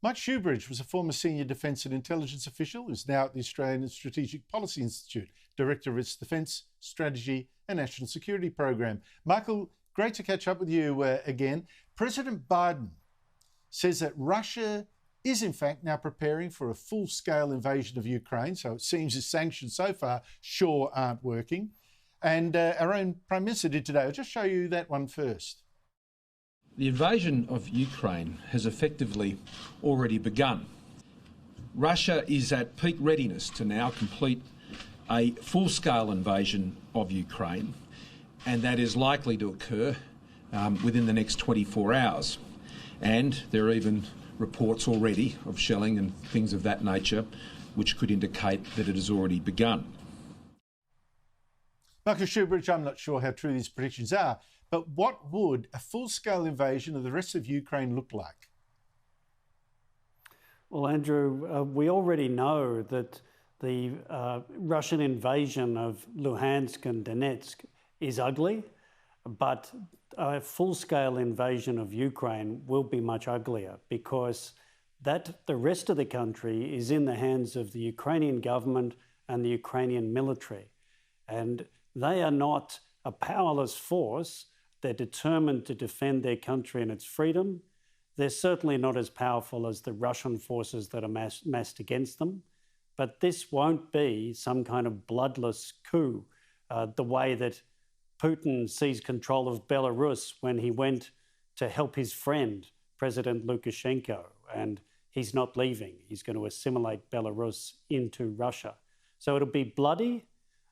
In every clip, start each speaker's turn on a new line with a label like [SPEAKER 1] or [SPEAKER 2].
[SPEAKER 1] Mike Shoebridge was a former senior defence and intelligence official who's now at the Australian Strategic Policy Institute, director of its Defence Strategy and National Security Program. Michael, great to catch up with you again. President Biden says that Russia is in fact now preparing for a full-scale invasion of Ukraine, so it seems the sanctions so far sure aren't working. And our own Prime Minister did today. I'll just show you that one first.
[SPEAKER 2] The invasion of Ukraine has effectively already begun. Russia is at peak readiness to now complete a full-scale invasion of Ukraine, and that is likely to occur within the next 24 hours. And there are even reports already of shelling and things of that nature which could indicate that it has already begun.
[SPEAKER 1] Michael Shoebridge, I'm not sure how true these predictions are, but what would a full-scale invasion of the rest of Ukraine look like?
[SPEAKER 3] Well, Andrew, we already know that the Russian invasion of Luhansk and Donetsk is ugly, but a full-scale invasion of Ukraine will be much uglier because the rest of the country is in the hands of the Ukrainian government and the Ukrainian military. And they are not a powerless force. They're determined to defend their country and its freedom. They're certainly not as powerful as the Russian forces that are massed against them. But this won't be some kind of bloodless coup, the way that Putin seized control of Belarus when he went to help his friend, President Lukashenko, and he's not leaving. He's going to assimilate Belarus into Russia. So it'll be bloody,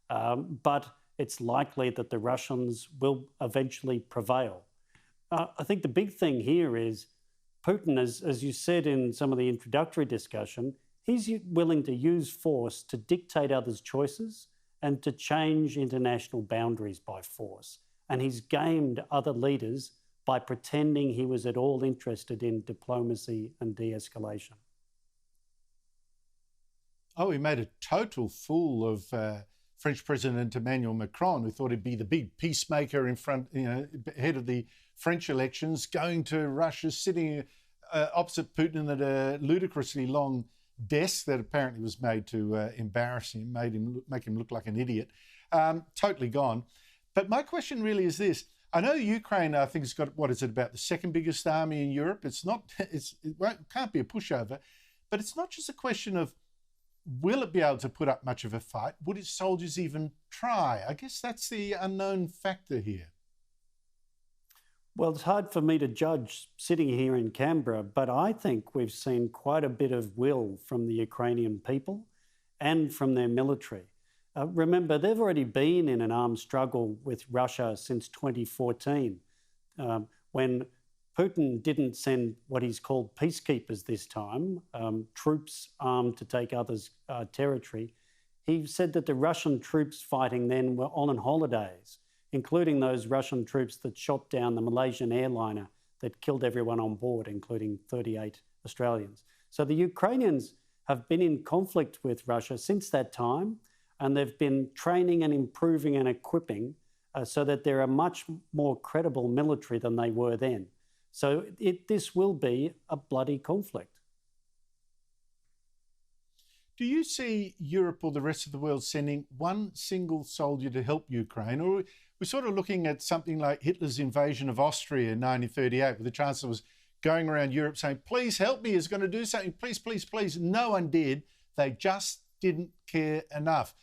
[SPEAKER 3] but it's likely that the Russians will eventually prevail. I think the big thing here is Putin, as you said in some of the introductory discussion, he's willing to use force to dictate others' choices and to change international boundaries by force. And he's gamed other leaders by pretending he was at all interested in diplomacy and de-escalation.
[SPEAKER 1] Oh, he made a total fool of French President Emmanuel Macron, who thought he'd be the big peacemaker in front, ahead of the French elections, going to Russia, sitting opposite Putin at a ludicrously long desk that apparently was made to embarrass him, make him look like an idiot. Totally gone. But my question really is this. I know Ukraine, I think, has got, what is it, about the second biggest army in Europe. It can't be a pushover, but it's not just a question of will it be able to put up much of a fight? Would its soldiers even try? I guess that's the unknown factor here.
[SPEAKER 3] Well, it's hard for me to judge sitting here in Canberra, but I think we've seen quite a bit of will from the Ukrainian people and from their military. Remember, they've already been in an armed struggle with Russia since 2014, when Putin didn't send what he's called peacekeepers this time, troops armed to take others' territory. He said that the Russian troops fighting then were on holidays, including those Russian troops that shot down the Malaysian airliner that killed everyone on board, including 38 Australians. So the Ukrainians have been in conflict with Russia since that time, and they've been training and improving and equipping so that they're a much more credible military than they were then. So this will be a bloody conflict.
[SPEAKER 1] Do you see Europe or the rest of the world sending one single soldier to help Ukraine? Or we're sort of looking at something like Hitler's invasion of Austria in 1938, where the Chancellor was going around Europe saying, please help me, he's going to do something, please, please, please. No one did. They just didn't care enough.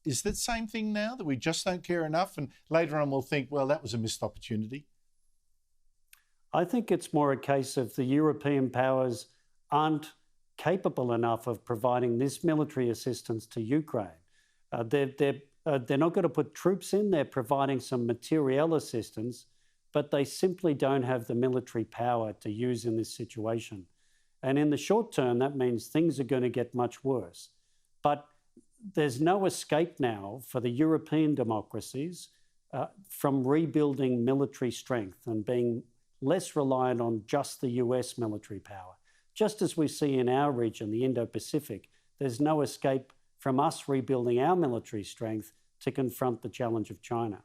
[SPEAKER 1] Is that the same thing now, that we just don't care enough? And later on we'll think, well, that was a missed opportunity.
[SPEAKER 3] I think it's more a case of the European powers aren't capable enough of providing this military assistance to Ukraine. They're not going to put troops in, they're providing some materiel assistance, but they simply don't have the military power to use in this situation. And in the short term, that means things are going to get much worse. But there's no escape now for the European democracies from rebuilding military strength and being less reliant on just the US military power. Just as we see in our region, the Indo-Pacific, there's no escape from us rebuilding our military strength to confront the challenge of China.